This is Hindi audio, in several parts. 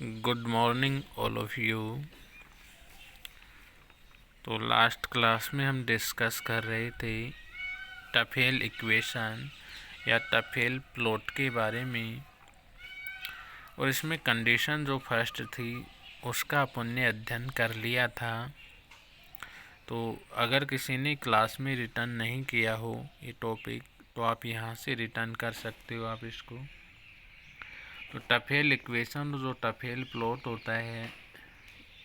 Good morning all of you. तो लास्ट क्लास में हम डिस्कस कर रहे थे टफेल इक्वेशन या टफेल प्लॉट के बारे में, और इसमें कंडीशन जो फर्स्ट थी उसका अपन ने अध्ययन कर लिया था। तो अगर किसी ने क्लास में रिटर्न नहीं किया हो ये टॉपिक, तो आप यहाँ से रिटर्न कर सकते हो आप इसको। तो टफेल इक्वेशन जो टफेल प्लॉट होता है,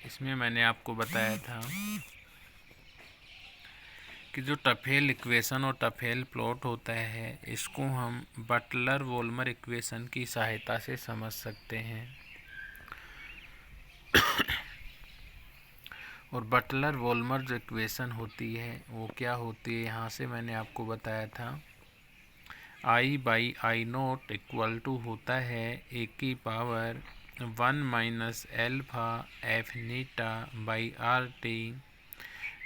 इसमें मैंने आपको बताया था कि जो टफेल इक्वेशन और टफेल प्लॉट होता है इसको हम बटलर वोल्मर इक्वेशन की सहायता से समझ सकते हैं। और बटलर वोल्मर जो इक्वेशन होती है वो क्या होती है, यहाँ से मैंने आपको बताया था I/I0 इक्वल टू होता है ए की power 1 minus alpha F eta by R T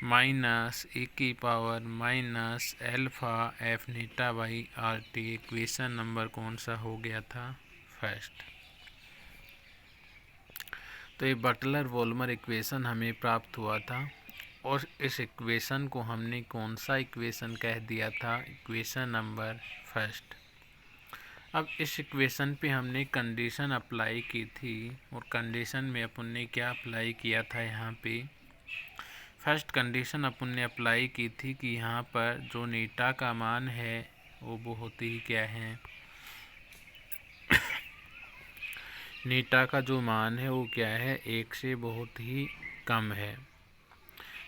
minus A की power minus alpha F eta by R T. Equation number कौन सा हो गया था? फर्स्ट। तो ये बटलर वोल्मर इक्वेशन हमें प्राप्त हुआ था, और इस इक्वेशन को हमने कौन सा इक्वेशन कह दिया था? Equation number first. अब इस इक्वेशन पे हमने कंडीशन अप्लाई की थी, और कंडीशन में अपन ने क्या अप्लाई किया था? यहाँ पे फर्स्ट कंडीशन अपन ने अप्लाई की थी कि यहाँ पर जो नीटा का मान है वो बहुत ही क्या है, नीटा का जो मान है वो क्या है, 1 से बहुत ही कम है।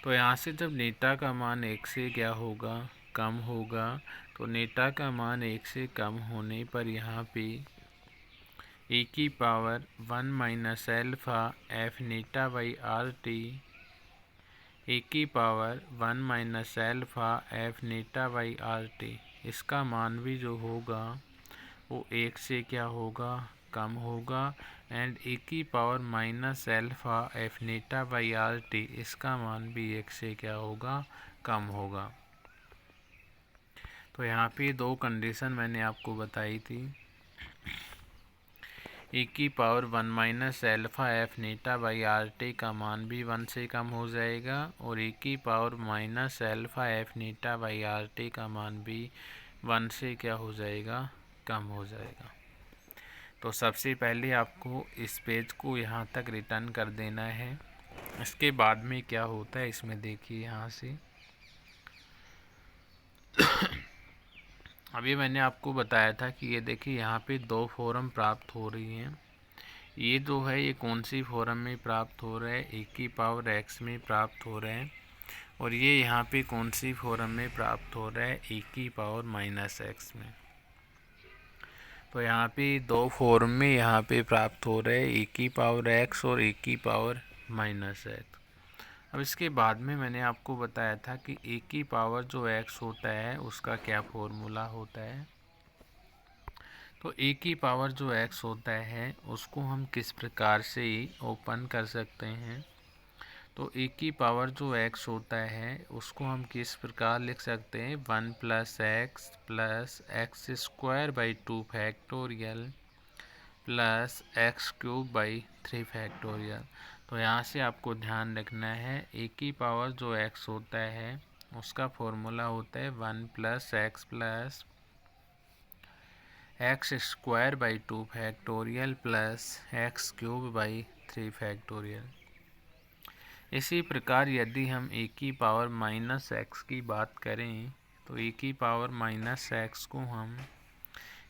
तो यहाँ से जब नीटा का मान 1 से क्या होगा, कम होगा, तो नीटा का मान 1 से कम होने पर यहाँ पे ए की power 1 minus alpha F eta by R T, A की power 1 minus alpha F eta by R T, इसका मान भी जो होगा वो 1 से क्या होगा, कम होगा। एंड ए की power minus alpha F eta by R T, इसका मान भी 1 से क्या होगा, कम होगा। तो यहाँ पे दो कंडीशन मैंने आपको बताई थी, ए की power 1 minus alpha F eta by R T का मान भी 1 से कम हो जाएगा, और ए की power minus alpha F eta by R T का मान भी 1 से क्या हो जाएगा, कम हो जाएगा। तो सबसे पहले आपको इस पेज को यहाँ तक रिटर्न कर देना है। इसके बाद में क्या होता है इसमें देखिए, यहाँ से अभी मैंने आपको बताया था कि ये देखिए यहाँ पे दो फॉर्म प्राप्त हो रही हैं। ये जो है ये कौन सी फॉर्म में प्राप्त हो रहा है, ए की पावर एक्स में प्राप्त हो रहे हैं, और ये यहाँ पे कौन सी फॉर्म में प्राप्त हो रहा है, ए की पावर माइनस एक्स में। तो यहाँ पे दो फॉर्म में यहाँ पे प्राप्त हो रहे हैं, ए की पावर एक्स और ए की पावर माइनस एक्स। अब इसके बाद में मैंने आपको बताया था कि ए की पावर जो एक्स होता है उसका क्या फॉर्मूला होता है। तो ए की पावर जो एक्स होता है उसको हम किस प्रकार से ओपन कर सकते हैं? तो ए की पावर जो एक्स होता है उसको हम किस प्रकार लिख सकते हैं? 1 plus x square by 2 factorial plus x cube by 3 factorial. तो यहाँ से आपको ध्यान रखना है, ए की पावर जो एक्स होता है उसका फॉर्मूला होता है 1 plus x square by 2 factorial plus x cube by 3 factorial. इसी प्रकार यदि हम ए की पावर माइनस एक्स की बात करें, तो ए की पावर माइनस एक्स को हम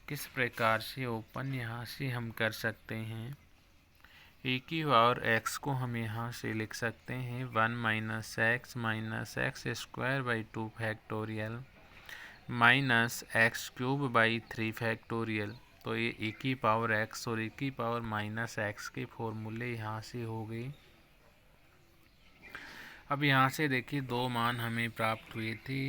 किस प्रकार से ओपन यहाँ से हम कर सकते हैं? ए की पावर एक्स को हम यहाँ से लिख सकते हैं 1 minus x square by 2 factorial minus x cube by 3 factorial. तो ये ए की पावर एक्स और ए की पावर माइनस एक्स के फॉर्मूले यहाँ से हो गए। अब यहाँ से देखिए दो मान हमें प्राप्त हुए थे,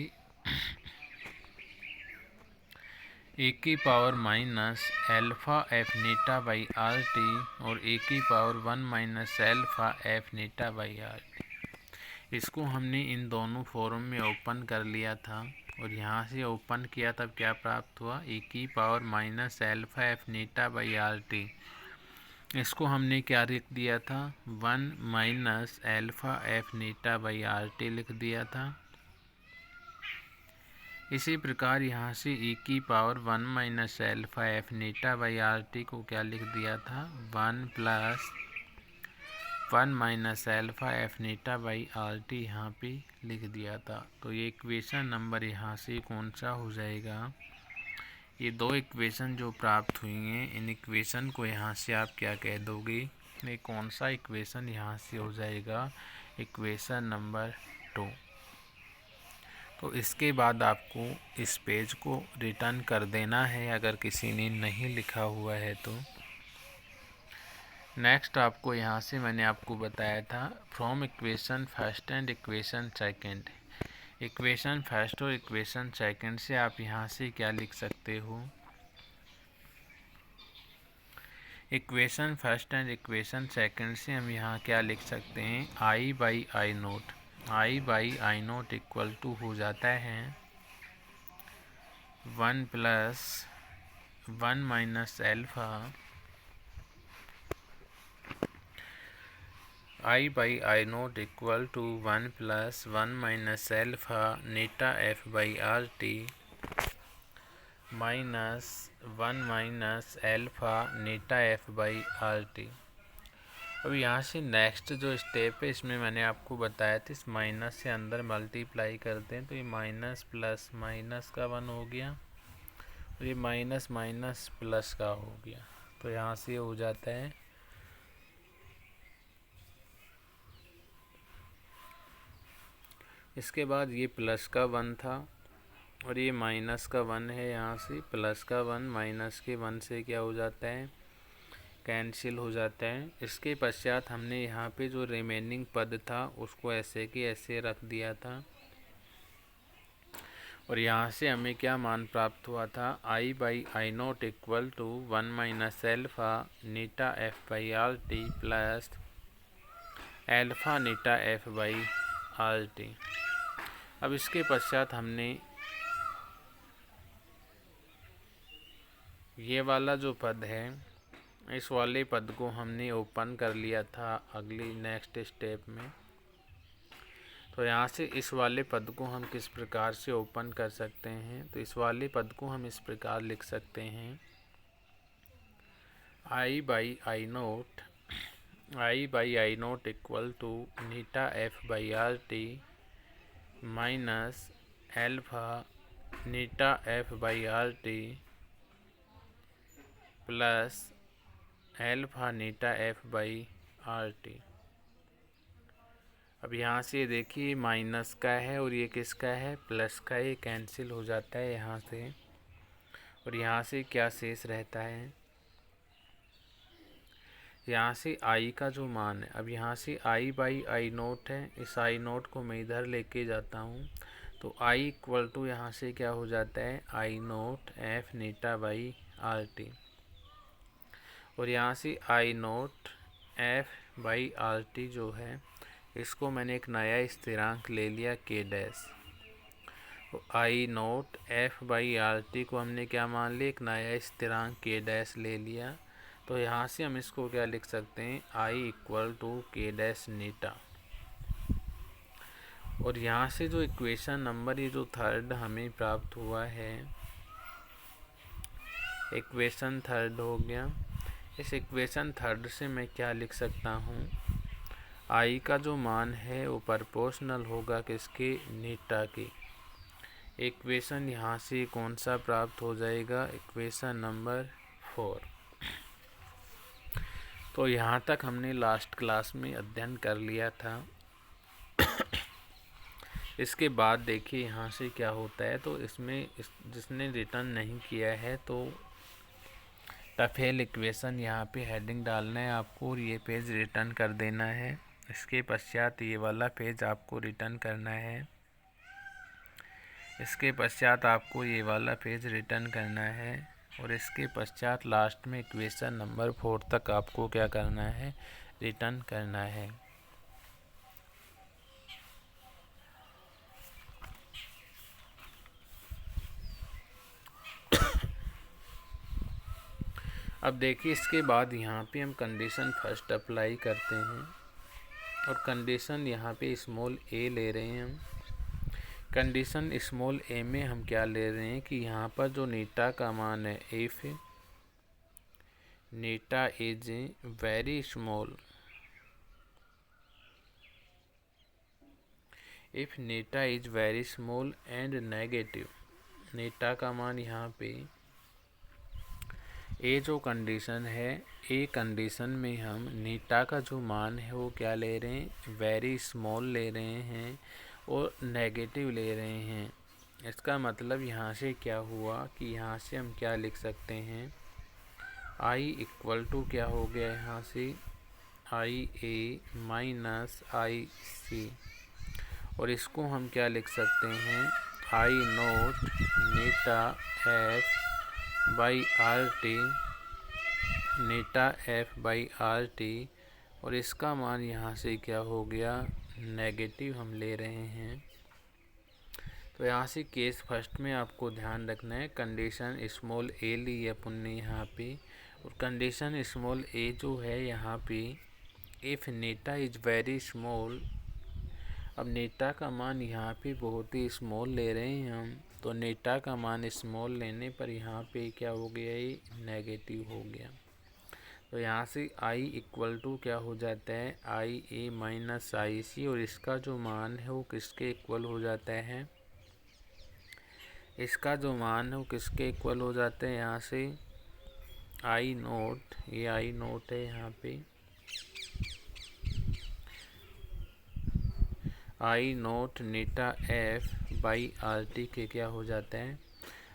ए की power minus alpha F eta by R T और ए की power 1 minus alpha F eta by R T. इसको हमने इन दोनों फॉर्म में ओपन कर लिया था, और यहाँ से ओपन किया तब क्या प्राप्त हुआ, ए की power minus alpha F eta by R T. इसको हमने क्या लिख दिया था, 1 minus alpha F eta by R T लिख दिया था। इसी प्रकार यहाँ से e की power 1 minus alpha F eta by R T को क्या लिख दिया था, 1 plus 1 minus alpha F eta by R T यहाँ पे लिख दिया था। तो ये इक्वेशन नंबर यहाँ से कौन सा हो जाएगा, ये दो इक्वेशन जो प्राप्त हुई हैं, इन इक्वेशन को यहाँ से आप क्या कह दोगे, ये कौन सा इक्वेशन यहाँ से हो जाएगा, इक्वेशन नंबर 2। तो इसके बाद आपको इस पेज को रिटर्न कर देना है अगर किसी ने नहीं लिखा हुआ है तो। नेक्स्ट आपको यहाँ से मैंने आपको बताया था from equation first and equation second. Equation first और इक्वेशन सेकंड से आप यहाँ से क्या लिख सकते हो, equation first and equation second से हम यहाँ क्या लिख सकते हैं, I by I naught, I by I naught equal to हो जाता है 1 plus 1 minus alpha I by I naught equal to 1 plus 1 minus alpha eta F by R T minus 1 minus alpha eta F by R T. अब यहाँ से नेक्स्ट जो स्टेप है इसमें मैंने आपको बताया था, इस माइनस से अंदर मल्टीप्लाई करते हैं तो ये माइनस प्लस माइनस का 1 हो गया और ये माइनस माइनस प्लस का हो गया। तो यहाँ से हो जाता है इसके बाद ये प्लस का 1 था और ये माइनस का 1 है, यहाँ से प्लस का 1 माइनस के 1 से क्या हो जाता है, कैंसिल हो जाता है। इसके पश्चात हमने यहाँ पे जो रिमेनिंग पद था उसको ऐसे कि ऐसे रख दिया था और यहाँ से हमें क्या मान प्राप्त हुआ था, I by I naught equal to 1 minus alpha eta F by R T plus alpha eta F by R T. अब इसके पश्चात हमने ये वाला जो पद है, इस वाले पद को हमने ओपन कर लिया था अगली नेक्स्ट स्टेप में। तो यहाँ से इस वाले पद को हम किस प्रकार से ओपन कर सकते हैं, तो इस वाले पद को हम इस प्रकार लिख सकते हैं, I by I naught equal to eta F by R T minus alpha eta F by R T plus alpha eta F by R T. अब यहाँ से देखिए माइनस का है और ये किसका है, प्लस का, ये कैंसिल हो जाता है यहाँ से और यहाँ से क्या शेष रहता है, यहाँ से आई का जो मान है, अब यहाँ से आई बाई आई नोट है, इस आई नोट को मैं इधर लेके जाता हूँ तो आई इक्वल टू यहाँ से क्या हो जाता है, I naught F eta by R T और यहाँ से I naught F by R T जो है इसको मैंने एक नया स्थिरांक ले लिया के डैश। तो I naught F by R T को हमने क्या मान लिया, एक नया स्थिरांक के डैश ले लिया। तो यहाँ से हम इसको क्या लिख सकते हैं, आई इक्वल टू के डैश नीटा। और यहाँ से जो इक्वेशन नंबर ये जो थर्ड हमें प्राप्त हुआ है, इक्वेशन थर्ड हो गया। इस इक्वेशन थर्ड से मैं क्या लिख सकता हूँ, आई का जो मान है वो प्रोपोर्शनल होगा किसके, नीटा के। इक्वेशन यहाँ से कौन सा प्राप्त हो जाएगा, इक्वेशन नंबर 4। तो यहाँ तक हमने लास्ट क्लास में अध्ययन कर लिया था। इसके बाद देखिए यहाँ से क्या होता है, तो इसमें जिसने रिटर्न नहीं किया है तो टफेल इक्वेशन यहाँ पे हेडिंग डालना है आपको और ये पेज रिटर्न कर देना है। इसके पश्चात ये वाला पेज आपको रिटर्न करना है। इसके पश्चात आपको ये वाला पेज रिटर्न करना है और इसके पश्चात लास्ट में इक्वेशन नंबर 4 तक आपको क्या करना है, रिटर्न करना है। अब देखिए इसके बाद यहाँ पे हम कंडीशन फर्स्ट अप्लाई करते हैं और कंडीशन यहाँ पे स्मॉल ए ले रहे हैं हम। कंडीशन स्मॉल ए में हम क्या ले रहे हैं कि यहाँ पर जो नीटा का मान है if eta is very small, if eta is very small and negative, eta का मान यहाँ पे ए जो कंडीशन है, ए कंडीशन में हम नीटा का जो मान है वो क्या ले रहे हैं, वेरी स्मॉल ले रहे हैं और नेगेटिव ले रहे हैं। इसका मतलब यहाँ से क्या हुआ कि यहाँ से हम क्या लिख सकते हैं, आई इक्वल टू क्या हो गया यहाँ से आई ए माइनस आई सी, और इसको हम क्या लिख सकते हैं, I naught eta F by R T, eta F by R T, और इसका मान यहाँ से क्या हो गया, नेगेटिव हम ले रहे हैं। तो यहाँ से केस फर्स्ट में आपको ध्यान रखना है, कंडीशन स्मॉल ए ली है अपन ने यहाँ पे, और कंडीशन स्मॉल ए जो है यहाँ पे if Neeta is very small, अब नीटा का मान यहाँ पे बहुत ही स्मॉल ले रहे हैं हम, तो नीटा का मान स्मॉल लेने पर यहाँ पे क्या हो गया, ये नेगेटिव हो गया। तो यहाँ से आई इक्वल टू क्या हो जाता है, आई ए माइनस आई सी, और इसका जो मान है वो किसके इक्वल हो जाता है, इसका जो मान है वो किसके इक्वल हो जाता है, यहाँ से आई नोट, ये आई नोट है यहाँ पे, I naught eta F by R T के क्या हो जाता है,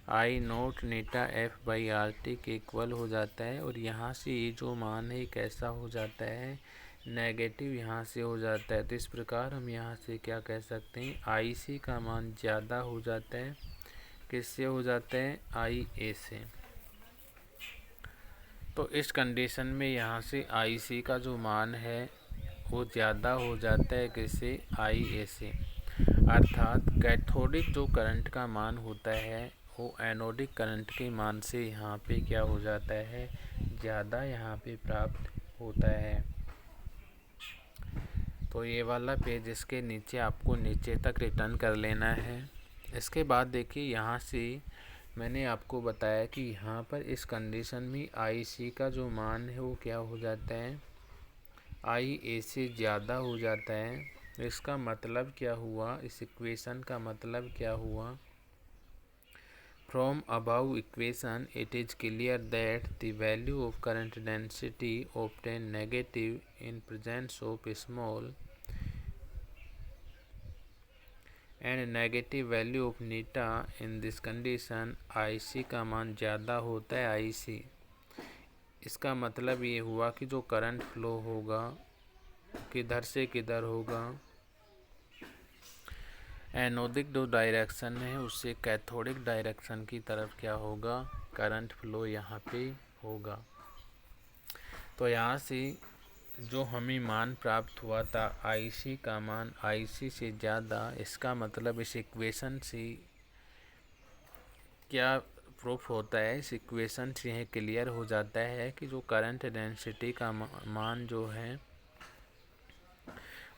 I naught eta F by R T के इक्वल हो जाता है। और यहाँ से ये जो मान है कैसा हो जाता है, नेगेटिव यहाँ से हो जाता है। तो इस प्रकार हम यहाँ से क्या कह सकते हैं, आई सी का मान ज़्यादा हो जाता है, किससे हो जाता है, आई ए से। तो इस कंडीशन में यहाँ से आई सी का जो मान है वो ज़्यादा हो जाता है किससे, आई ए से, अर्थात कैथोडिक जो करंट का मान होता है वो एनोडिक करंट के मान से यहाँ पे क्या हो जाता है, ज़्यादा यहाँ पे प्राप्त होता है। तो ये वाला पेज इसके नीचे आपको नीचे तक रिटर्न कर लेना है। इसके बाद देखिए यहाँ से मैंने आपको बताया कि यहाँ पर इस कंडीशन में आई सी का जो मान है वो क्या हो जाता है, आई ए से ज़्यादा हो जाता है। इसका मतलब क्या हुआ, इस इक्वेशन का मतलब क्या हुआ, from above equation it is clear that the value of current density obtain negative in presence of small and negative value of eta. In this condition I C का मान ज़्यादा होता है आई सी। इसका मतलब ये हुआ कि जो करंट फ्लो होगा किधर से किधर होगा, एनोडिक जो डायरेक्शन है उससे कैथोडिक डायरेक्शन की तरफ क्या होगा, करंट फ्लो यहाँ पे होगा। तो यहाँ से जो हमें मान प्राप्त हुआ था IC का मान IC से ज़्यादा, इसका मतलब इस इक्वेशन से क्या प्रूफ होता है, इस इक्वेशन से यह क्लियर हो जाता है कि जो करंट डेंसिटी का मान जो है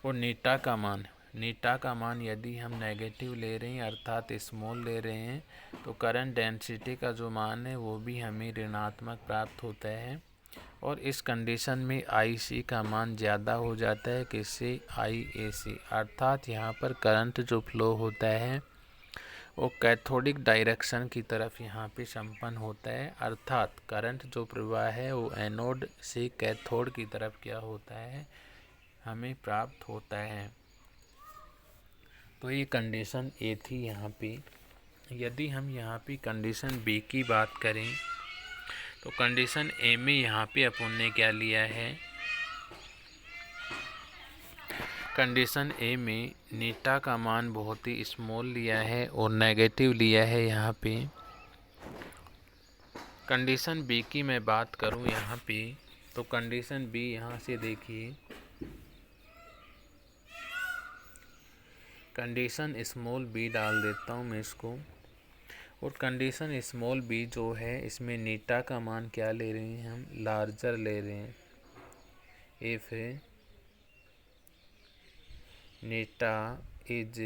वो नीटा का मान, नीटा का मान यदि हम नेगेटिव ले रहे हैं अर्थात स्मॉल ले रहे हैं, तो करंट डेंसिटी का जो मान है वो भी हमें ऋणात्मक प्राप्त होता है। और इस कंडीशन में IC का मान ज़्यादा हो जाता है किससे, IAC, अर्थात यहाँ पर करंट जो फ्लो होता है वो कैथोडिक डायरेक्शन की तरफ यहाँ पे संपन्न होता है, अर्थात करंट जो प्रवाह है वो एनोड से कैथोड की तरफ क्या होता है, हमें प्राप्त होता है। तो ये कंडीशन ए थी यहाँ पे। यदि हम यहाँ पे कंडीशन बी की बात करें तो कंडीशन ए में यहाँ पे अपन ने क्या लिया है, कंडीशन ए में नीटा का मान बहुत ही स्मॉल लिया है और नेगेटिव लिया है यहाँ पे। कंडीशन बी की मैं बात करूँ यहाँ पे तो कंडीशन बी यहाँ से देखिए, कंडीशन स्मॉल बी डाल देता हूँ मैं इसको, और कंडीशन स्मॉल बी जो है इसमें नीटा का मान क्या ले रहे हैं, हम लार्जर ले रहे हैं। इफ नीटा इज,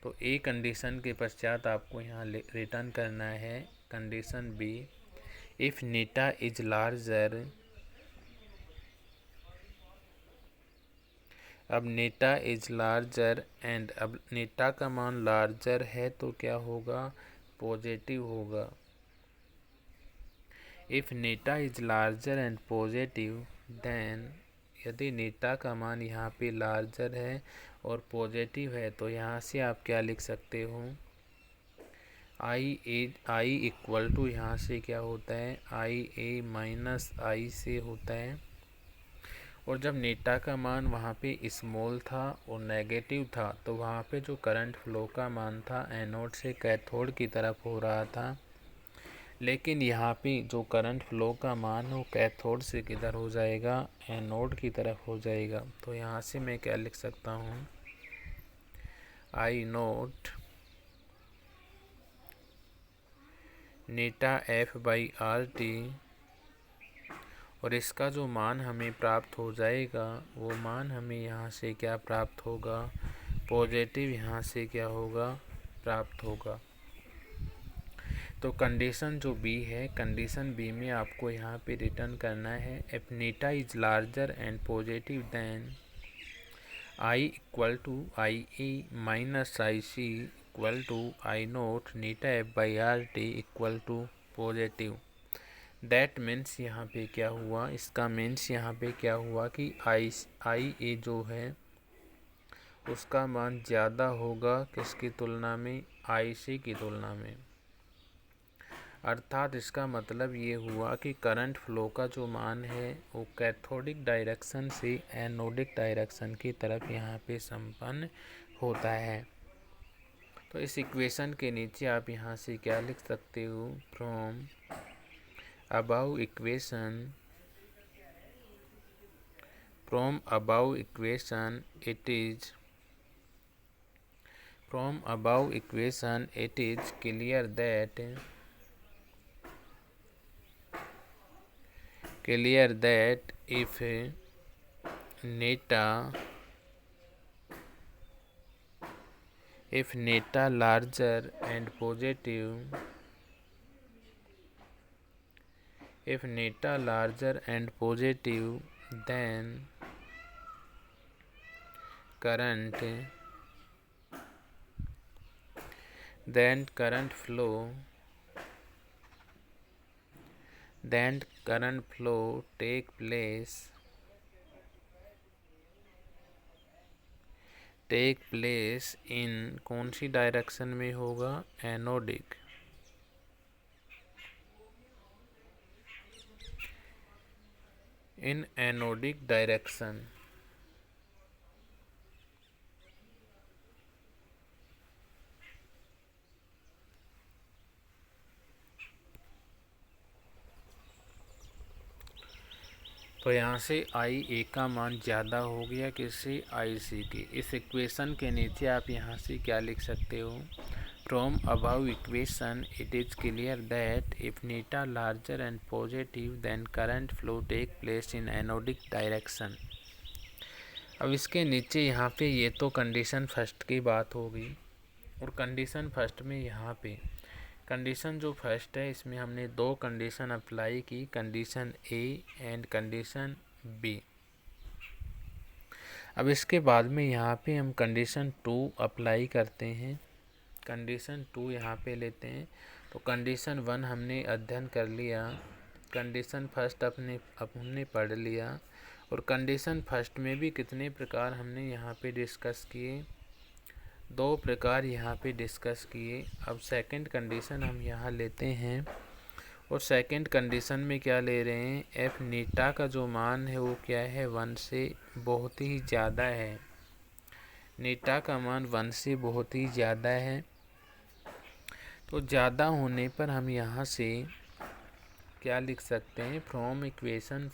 तो ए कंडीशन के पश्चात आपको यहाँ रिटर्न करना है condition B. If eta is larger, अब नीटा इज लार्जर एंड, अब नीटा का मान लार्जर है तो क्या होगा, पॉजिटिव होगा। If eta is larger and positive then, यदि नीटा का मान यहाँ पे लार्जर है और पॉजिटिव है तो यहाँ से आप क्या लिख सकते हो, आई इक्वल टू, यहाँ से क्या होता है, आई ए माइनस आई से होता है। और जब नीटा का मान वहाँ पे स्मॉल था और नेगेटिव था तो वहाँ पे जो करंट फ्लो का मान था एनोड से कैथोड की तरफ हो रहा था, लेकिन यहाँ पे जो करंट फ्लो का मान है वो कैथोड से किधर हो जाएगा, एनोड की तरफ हो जाएगा। तो यहाँ से मैं क्या लिख सकता हूँ, I naught eta F by R T, और इसका जो मान हमें प्राप्त हो जाएगा वो मान हमें यहाँ से क्या प्राप्त होगा, पॉजिटिव यहाँ से क्या होगा, प्राप्त होगा। तो कंडीशन जो बी है, कंडीशन बी में आपको यहाँ पे रिटर्न करना है if eta is larger and positive then I equal to I A minus I C equal to I naught eta F by R T equal to positive. That means यहाँ पे क्या हुआ, इसका मीन्स यहाँ पे क्या हुआ कि आई ए जो है उसका मान ज़्यादा होगा किसकी तुलना में, आई सी की तुलना में। अर्थात इसका मतलब ये हुआ कि करंट फ्लो का जो मान है वो कैथोडिक डायरेक्शन से एनोडिक डायरेक्शन की तरफ यहाँ पे संपन्न होता है। तो इस इक्वेशन के नीचे आप यहाँ से क्या लिख सकते हो, from above equation it is clear that if neta larger and positive, then current flow take place in कौन सी डायरेक्शन में होगा, एनोडिक। इन एनोडिक डायरेक्शन। तो यहाँ से आई ए का मान ज़्यादा हो गया किससे, आई सी के। इस इक्वेशन के नीचे आप यहाँ से क्या लिख सकते हो, from above equation it is clear that if eta larger and positive then current flow take place in anodic direction. अब इसके नीचे यहाँ पे ये तो कंडीशन फर्स्ट की बात हो गई, और कंडीशन फर्स्ट में यहाँ पे कंडीशन जो फर्स्ट है इसमें हमने दो कंडीशन अप्लाई की, condition A and condition B. अब इसके बाद में यहाँ पे हम कंडीशन 2 अप्लाई करते हैं, कंडीशन 2 यहाँ पे लेते हैं। तो कंडीशन 1 हमने अध्ययन कर लिया, कंडीशन फर्स्ट हमने पढ़ लिया, और कंडीशन फर्स्ट में भी कितने प्रकार हमने यहाँ पे डिस्कस किए, 2 प्रकार यहाँ पे डिस्कस किए। अब सेकंड कंडीशन हम यहाँ लेते हैं, और सेकंड कंडीशन में क्या ले रहे हैं, एफ नीटा का जो मान है वो क्या है, 1 से बहुत ही ज़्यादा है। नीटा का मान 1 से बहुत ही ज़्यादा है। तो ज़्यादा होने पर हम यहाँ से क्या लिख सकते हैं, from equation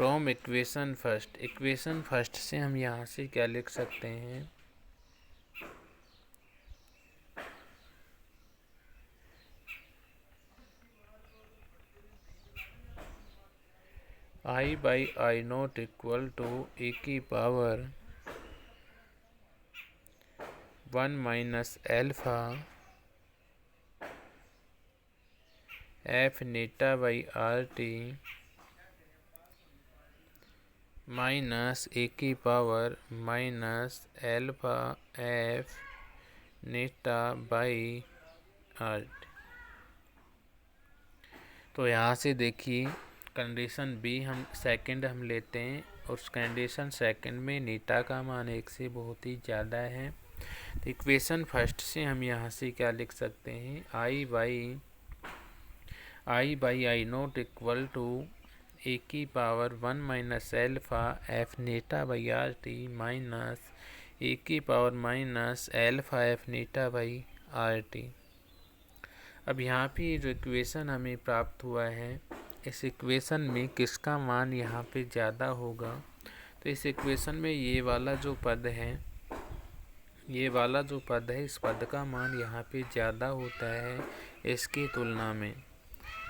from equation first से हम यहाँ से क्या लिख सकते हैं, I by I not equal to A की power 1 minus alpha F eta by R T minus A की power minus alpha F eta by R T. तो यहाँ से देखिए कंडीशन बी हम लेते हैं, उस कंडीशन सेकंड में नीटा का मान 1 से बहुत ही ज़्यादा है। तो इक्वेशन फर्स्ट से हम यहाँ से क्या लिख सकते हैं, I by I not equal to A की power 1 minus alpha F eta by R T minus A की power minus alpha F eta by R T. अब यहाँ पे जो इक्वेशन हमें प्राप्त हुआ है, इस इक्वेशन में किसका मान यहाँ पे ज़्यादा होगा, तो इस इक्वेशन में ये वाला जो पद है इस पद का मान यहाँ पे ज़्यादा होता है इसकी तुलना में।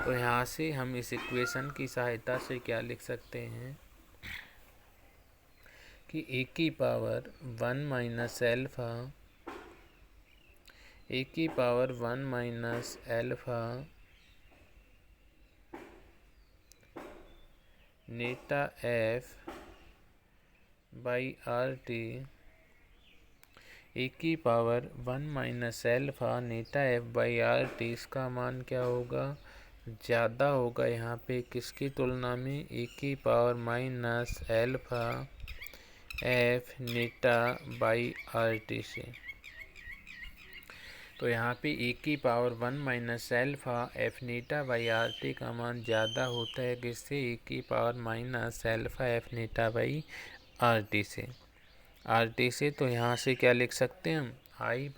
तो यहाँ से हम इस इक्वेशन की सहायता से क्या लिख सकते हैं कि ए की पावर 1 माइनस एल्फा ए की पावर 1 माइनस एल्फा नेटा F by R T A की पावर 1 माइनस एल्फा नेटा एफ बाई आर टी, इसका मान क्या होगा, ज़्यादा होगा यहाँ पे किसकी तुलना में, ए की power minus alpha F eta by R T से। तो यहाँ पे ए की power 1 minus alpha F eta by R T का मान ज़्यादा होता है किससे, ए की power minus alpha F eta by R T से। तो यहाँ से क्या लिख सकते हैं हम, I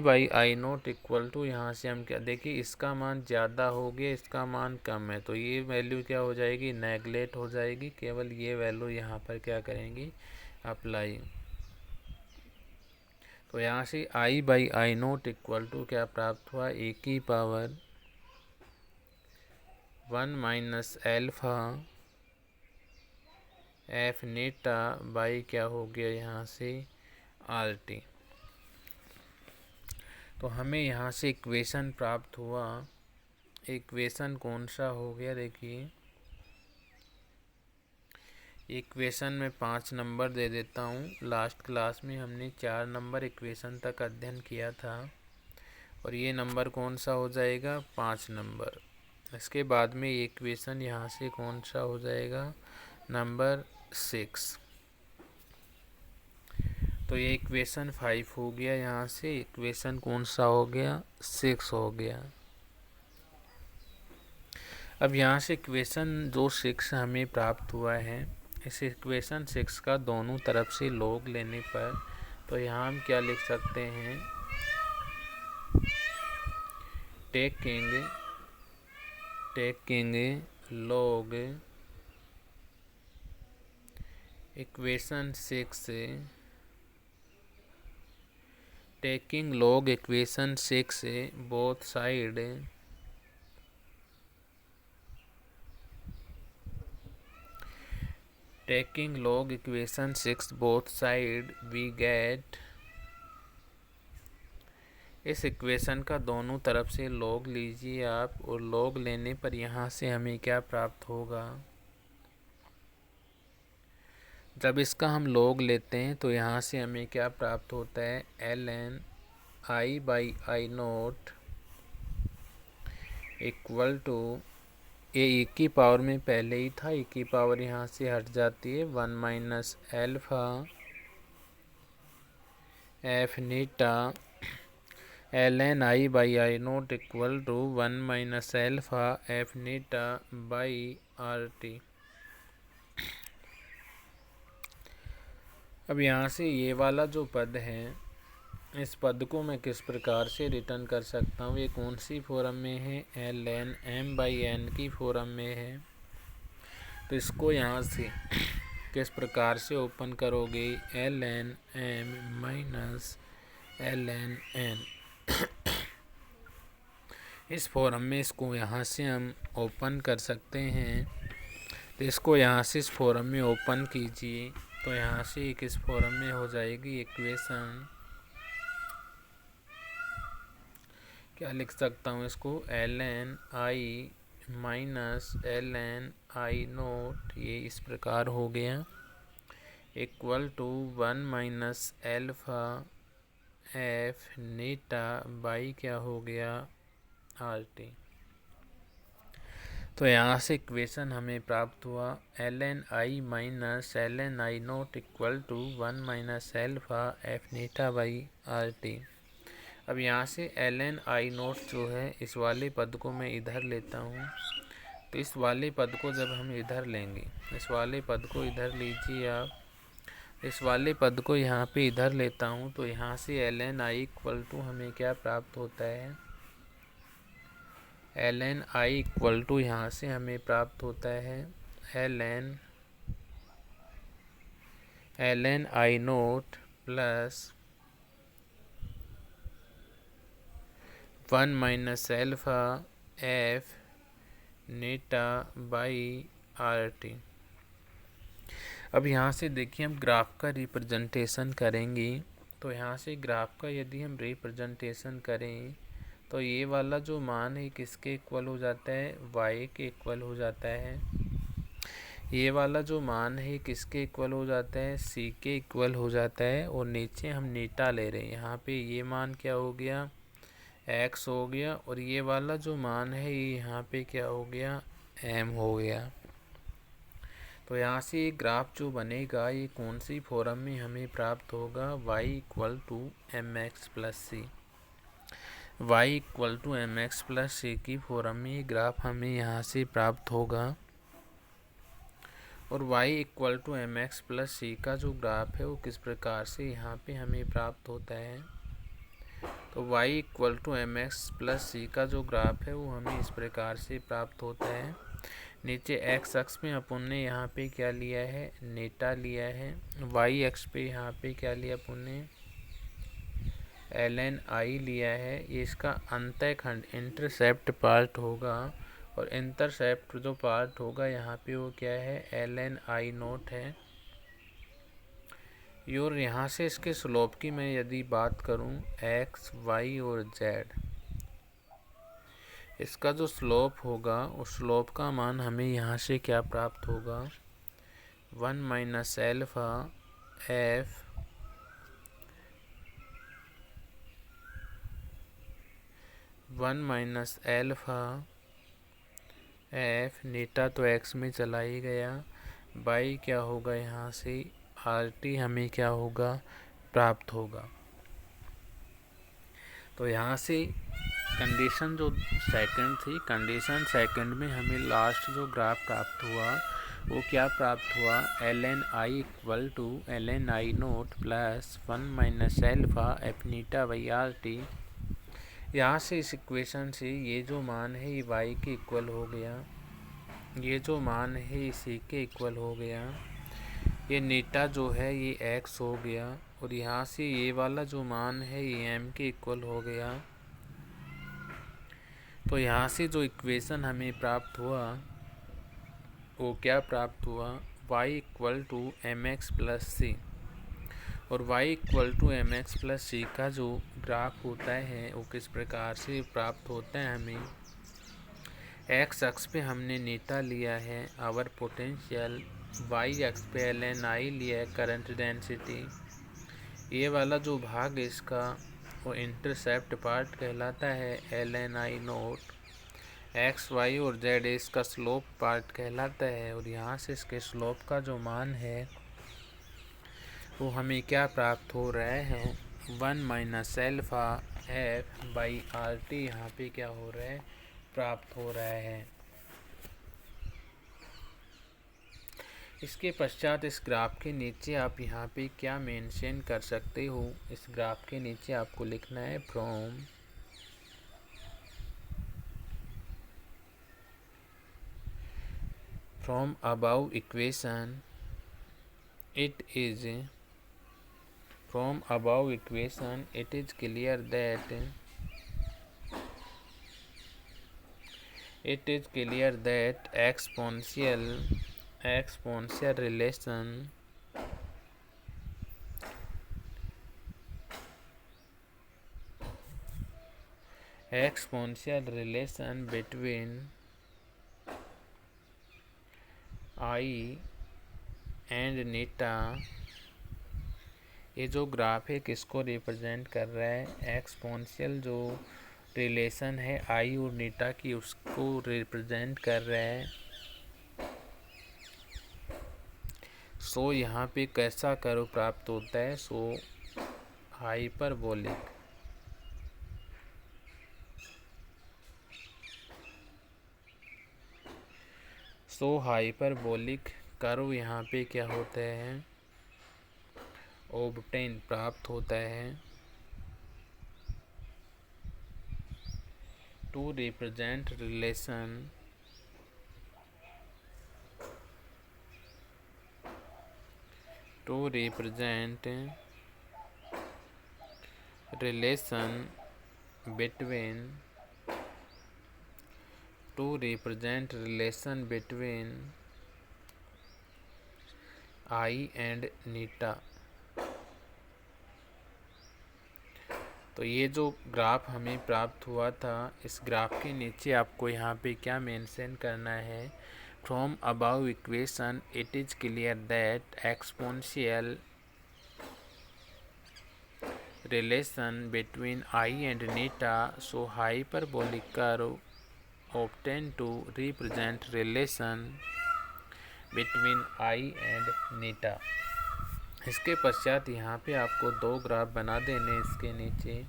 by I naught equal to, यहाँ से हम क्या देखिए इसका मान ज़्यादा हो गया, इसका मान कम है, तो ये वैल्यू क्या हो जाएगी, नेगलेक्ट हो जाएगी, केवल ये वैल्यू यहाँ पर क्या करेंगे, अप्लाई। तो यहाँ से I by I naught equal to क्या प्राप्त हुआ, ए की power 1 minus alpha F eta by क्या हो गया यहाँ से आर टी। तो हमें यहाँ से इक्वेशन प्राप्त हुआ, इक्वेशन कौन सा हो गया, देखिए इक्वेशन में 5 नंबर दे देता हूँ। लास्ट क्लास में हमने 4 नंबर इक्वेशन तक अध्ययन किया था और ये नंबर कौन सा हो जाएगा, 5 नंबर। इसके बाद में इक्वेशन यहाँ से कौन सा हो जाएगा, नंबर 6। तो ये इक्वेशन 5 हो गया, यहाँ से इक्वेशन कौन सा हो गया, 6 हो गया। अब यहाँ से इक्वेशन जो 6 हमें प्राप्त हुआ है, इस इक्वेशन 6 का दोनों तरफ से लॉग लेने पर, तो यहाँ हम क्या लिख सकते हैं, taking log equation 6 taking log equation 6 both side taking log equation 6 both side we get, इस इक्वेशन का दोनों तरफ से लॉग लीजिए आप, और लॉग लेने पर यहाँ से हमें क्या प्राप्त होगा, जब इसका हम लॉग लेते हैं तो यहाँ से हमें क्या प्राप्त होता है, ln I by I naught equal to, A की पावर में पहले ही था, ए की पावर यहाँ से हट जाती है, 1 minus alpha F eta ln I by I naught equal to 1 minus alpha F eta by R T. अब यहाँ से ये वाला जो पद है इस पद को मैं किस प्रकार से रिटर्न कर सकता हूँ, ये कौन सी फॉर्म में है, ln m/n की फॉर्म में है। तो इसको यहाँ से किस प्रकार से ओपन करोगे, ln m minus ln n, इस फॉर्म में इसको यहाँ से हम ओपन कर सकते हैं। तो इसको यहाँ से इस फॉर्म में ओपन कीजिए, तो यहाँ से एक इस फॉर्म में हो जाएगी इक्वेशन। क्या लिख सकता हूँ इसको, ln i minus ln i naught, ये इस प्रकार हो गया, equal to 1 minus alpha F eta by क्या हो गया, RT। तो यहाँ से इक्वेशन हमें प्राप्त हुआ ln i minus ln i naught equal to 1 minus alpha F eta by RT। अब यहाँ से ln i नोट जो है, इस वाले पद को मैं इधर लेता हूँ। तो इस वाले पद को जब हम इधर लेंगे, इस वाले पद को इधर लीजिए आप, इस वाले पद को यहाँ पे इधर लेता हूँ, तो यहाँ से ln i इक्वल टू हमें क्या प्राप्त होता है, ln i इक्वल टू यहाँ से हमें प्राप्त होता है ln i naught plus 1 minus alpha F eta by RT। अब यहाँ से देखिए हम ग्राफ का रिप्रेजेंटेशन करेंगे। तो यहाँ से ग्राफ का यदि हम रिप्रेजेंटेशन करें, तो ये वाला जो मान है किसके इक्वल हो जाता है, y के इक्वल हो जाता है। ये वाला जो मान है किसके इक्वल हो जाता है, c के इक्वल हो जाता है। और नीचे हम नीटा ले रहे हैं, यहाँ पे ये मान क्या हो गया, x हो गया, और ये वाला जो मान है ये यहाँ पे क्या हो गया, m हो गया। तो यहाँ से ये ग्राफ जो बनेगा, ये कौन सी फॉर्म में हमें प्राप्त होगा, y equal to mx plus C, y equal to mx plus C की फॉर्म में ये ग्राफ हमें यहाँ से प्राप्त होगा। और y equal to mx plus C का जो ग्राफ है वो किस प्रकार से यहाँ पे हमें प्राप्त होता है। तो y equal to mx plus C का जो ग्राफ है वो हमें इस प्रकार से प्राप्त होता है। नीचे x अक्ष में अपन ने यहाँ पे क्या लिया है, नीटा लिया है। y अक्ष पे यहाँ पे क्या लिया अपन ने, ln i लिया है। ये इसका अंतःखंड इंटरसेप्ट पार्ट होगा, और इंटरसेप्ट जो पार्ट होगा यहाँ पे वो क्या है, ln i नोट है। और यहाँ से इसके स्लोप की मैं यदि बात करूँ, x y और z, इसका जो स्लोप होगा उस स्लोप का मान हमें यहाँ से क्या प्राप्त होगा, 1 माइनस एल्फ़ा एफ एफ नीटा तो x में चला ही गया, बाई क्या होगा यहाँ से RT हमें क्या होगा, प्राप्त होगा। तो यहाँ से कंडीशन जो सेकंड थी, कंडीशन सेकंड में हमें लास्ट जो ग्राफ प्राप्त हुआ वो क्या प्राप्त हुआ, ln i equal to ln i naught plus 1 minus alpha F eta by RT। यहाँ से इस इक्वेशन से ये जो मान है ये y के इक्वल हो गया, ये जो मान है ये c के इक्वल हो गया, ये नीटा जो है ये x हो गया, और यहाँ से ये वाला जो मान है ये m के इक्वल हो गया। तो यहाँ से जो इक्वेशन हमें प्राप्त हुआ वो क्या प्राप्त हुआ, y equal to mx plus C. और y equal to mx plus C का जो ग्राफ होता है वो किस प्रकार से प्राप्त होता है, हमें x अक्ष पे हमने नीटा लिया है आवर पोटेंशियल, y अक्ष पे ln i लिया है करंट डेंसिटी। ये वाला जो भाग है इसका वो इंटरसेप्ट पार्ट कहलाता है ln i note, x y और z इसका स्लोप पार्ट कहलाता है। और यहाँ से इसके स्लोप का जो मान है वो हमें क्या प्राप्त हो रहा है, 1 minus alpha F by RT यहाँ पे क्या हो रहा है, प्राप्त हो रहा है। इसके पश्चात इस ग्राफ के नीचे आप यहाँ पे क्या मेंशन कर सकते हो, इस ग्राफ के नीचे आपको लिखना है from above equation it is clear that exponential relation between I and नीटा, ये जो ग्राफ है किसको रिप्रेजेंट कर रहा है, एक्सपोनेंशियल जो रिलेशन है आई और नीटा की उसको रिप्रेजेंट कर रहा है। सो यहाँ पे कैसा कर्व प्राप्त होता है, सो हाइपरबोलिक। सो हाइपरबोलिक कर्व यहाँ पे क्या होता है, ऑब्टेन प्राप्त होता है to represent relation between I and नीटा। तो ये जो ग्राफ हमें प्राप्त हुआ था, इस ग्राफ के नीचे आपको यहाँ पे क्या मेंशन करना है, from above equation it is clear that exponential relation between I and Neeta, so hyperbolic curve obtained to represent relation between I and नीटा। इसके पश्चात यहाँ पे आपको दो ग्राफ बना देने इसके नीचे।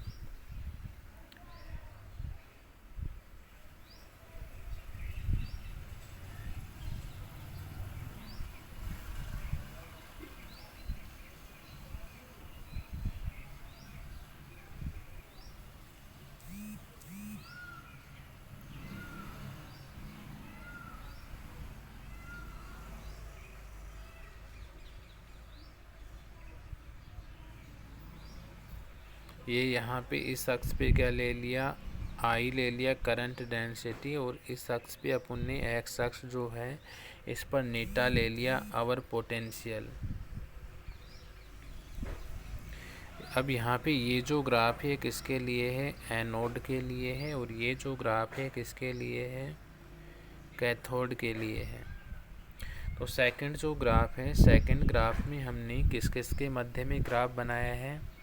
ये यहाँ पे इस अक्ष पे क्या ले लिया, आई ले लिया करंट डेंसिटी, और इस अक्ष पे अपन ने एक्स अक्ष जो है इस पर नीटा ले लिया आवर पोटेंशियल। अब यहाँ पे ये जो ग्राफ है किसके लिए है, एनोड के लिए है, और ये जो ग्राफ है किसके लिए है, कैथोड के लिए है। तो सेकंड जो ग्राफ है, सेकंड ग्राफ में हमने किस किस के मध्य में ग्राफ बनाया है,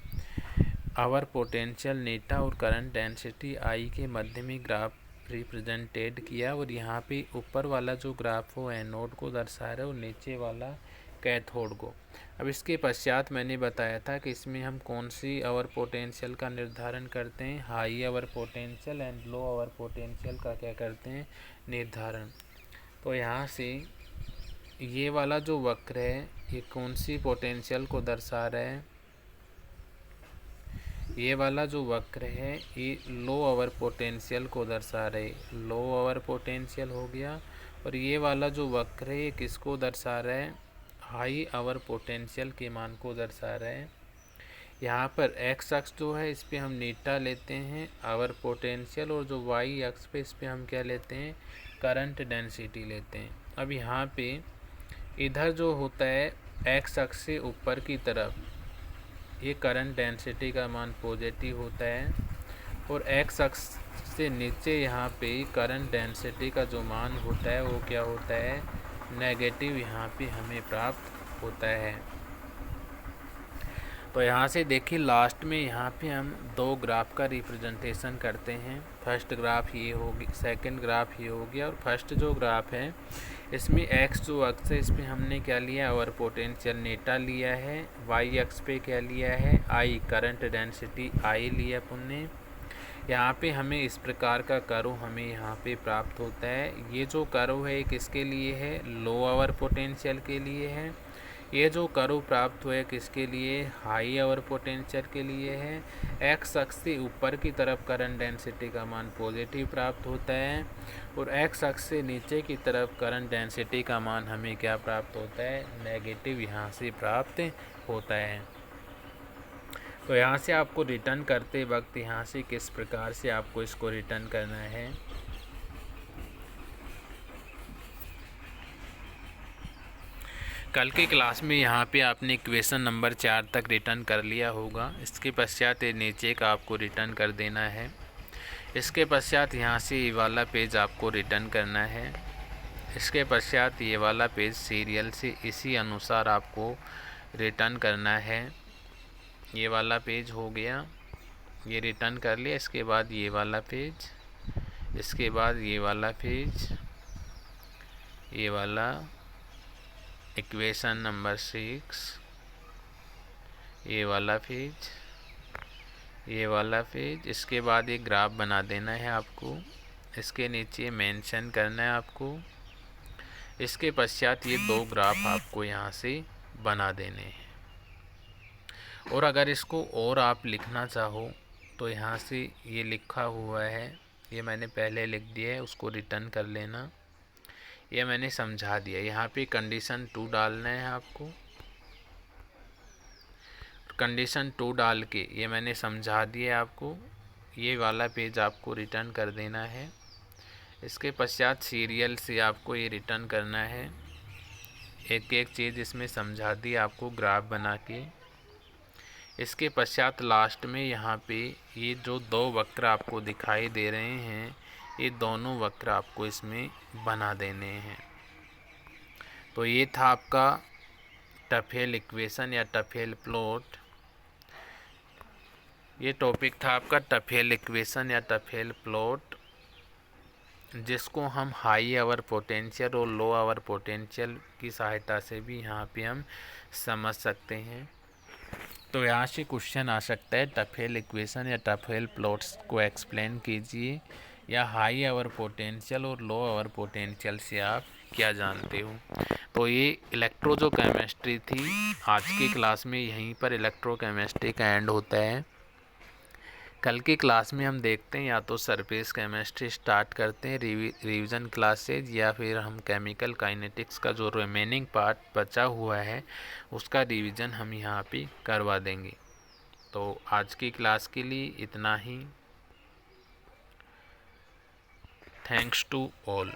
आवर पोटेंशियल नीटा और करंट डेंसिटी आई के मध्य में ग्राफ रिप्रेजेंटेड किया। और यहाँ पे ऊपर वाला जो ग्राफ हो एनोड को दर्शा रहा है और नीचे वाला कैथोड को। अब इसके पश्चात मैंने बताया था कि इसमें हम कौन सी आवर पोटेंशियल का निर्धारण करते हैं, high over potential and low over potential का क्या करते हैं, निर्धारण। तो यहाँ से ये वाला जो वक्र है ये कौन सी पोटेंशियल को दर्शा रहा है, ये वाला जो वक्र है ये लो आवर पोटेंशियल को दर्शा रहे, लो आवर पोटेंशियल हो गया। और ये वाला जो वक्र है ये किसको दर्शा रहा है, हाई आवर पोटेंशियल के मान को दर्शा रहा है। यहाँ पर एक्स अक्ष जो है इस पे हम नीटा लेते हैं आवर पोटेंशियल, और जो वाई अक्ष पे इस पे हम क्या लेते हैं, करंट डेंसिटी लेते हैं। अब यहाँ पे इधर जो होता है एक्स अक्ष से ऊपर की तरफ ये करंट डेंसिटी का मान पॉजिटिव होता है, और एक्स अक्ष से नीचे यहाँ पे करंट डेंसिटी का जो मान होता है वो क्या होता है, नेगेटिव यहाँ पे हमें प्राप्त होता है। तो यहाँ से देखिए लास्ट में यहाँ पे हम दो ग्राफ का रिप्रेजेंटेशन करते हैं। फर्स्ट ग्राफ ये होगी, सेकंड ग्राफ ये हो गया, और फर्स्ट जो ग्राफ है इसमें एक्स जो अक्ष है इस पर हमने क्या लिया, आवर पोटेंशियल नीटा लिया है, वाई अक्ष पे क्या लिया है, आई करंट डेंसिटी आई लिया अपन ने। यहाँ पे हमें इस प्रकार का कर्व हमें यहाँ पे प्राप्त होता है। ये जो कर्व है किसके लिए है, लो आवर पोटेंशियल के लिए है। ये जो कर्व प्राप्त हुआ है किसके लिए, हाई आवर पोटेंशियल के लिए है। एक्स अक्ष से ऊपर की तरफ करंट डेंसिटी का मान पॉजिटिव प्राप्त होता है और एक्स अक्ष से नीचे की तरफ करंट डेंसिटी का मान हमें क्या प्राप्त होता है, नेगेटिव यहाँ से प्राप्त होता है। तो यहाँ से आपको रिटर्न करते वक्त यहाँ से किस प्रकार से आपको इसको रिटर्न करना है। कल के क्लास में यहाँ पे आपने इक्वेशन नंबर 4 तक रिटर्न कर लिया होगा। इसके पश्चात ये नीचे का आपको रिटर्न कर देना है। इसके पश्चात यहाँ से ये वाला पेज आपको रिटर्न करना है। इसके पश्चात ये वाला पेज सीरियल से इसी अनुसार आपको रिटर्न करना है। ये वाला पेज हो गया, ये रिटर्न कर लिया। इसके बाद ये वाला पेज, इसके बाद ये वाला पेज, ये वाला इक्वेशन नंबर 6, ये वाला पेज, ये वाला पेज। इसके बाद एक ग्राफ बना देना है आपको, इसके नीचे मेंशन करना है आपको। इसके पश्चात ये 2 ग्राफ आपको यहाँ से बना देने हैं। और अगर इसको और आप लिखना चाहो तो यहाँ से ये लिखा हुआ है, ये मैंने पहले लिख दिया है, उसको रिटर्न कर लेना। ये मैंने समझा दिया। यहाँ पे कंडीशन 2 डालना है आपको। कंडीशन 2 डाल के ये मैंने समझा दिया आपको। ये वाला पेज आपको रिटर्न कर देना है। इसके पश्चात सीरियल से आपको ये रिटर्न करना है। एक एक चीज़ इसमें समझा दी आपको ग्राफ बना के। इसके पश्चात लास्ट में यहाँ पे ये जो 2 वक्र आपको दिखाई दे रहे हैं, ये दोनों वक्र आपको इसमें बना देने हैं। तो ये था आपका टफेल इक्वेशन या टफेल प्लॉट। ये टॉपिक था आपका टफेल इक्वेशन या टफेल प्लॉट, जिसको हम हाई आवर पोटेंशियल और लो आवर पोटेंशियल की सहायता से भी यहाँ पे हम समझ सकते हैं। तो यहाँ से क्वेश्चन आ सकता है, टफेल इक्वेशन या टफेल प्लॉट्स को एक्सप्लेन कीजिए, या हाई आवर पोटेंशियल और लो आवर पोटेंशियल से आप क्या जानते हो। तो ये इलेक्ट्रोकेमिस्ट्री थी। आज की क्लास में यहीं पर इलेक्ट्रोकेमिस्ट्री का एंड होता है। कल की क्लास में हम देखते हैं या तो सरफेस केमिस्ट्री स्टार्ट करते हैं रिवीजन क्लासेज, या फिर हम केमिकल काइनेटिक्स का जो रिमेनिंग पार्ट बचा हुआ है उसका रिवीजन हम यहाँ पे करवा देंगे। तो आज की क्लास के लिए इतना ही। Thanks to all.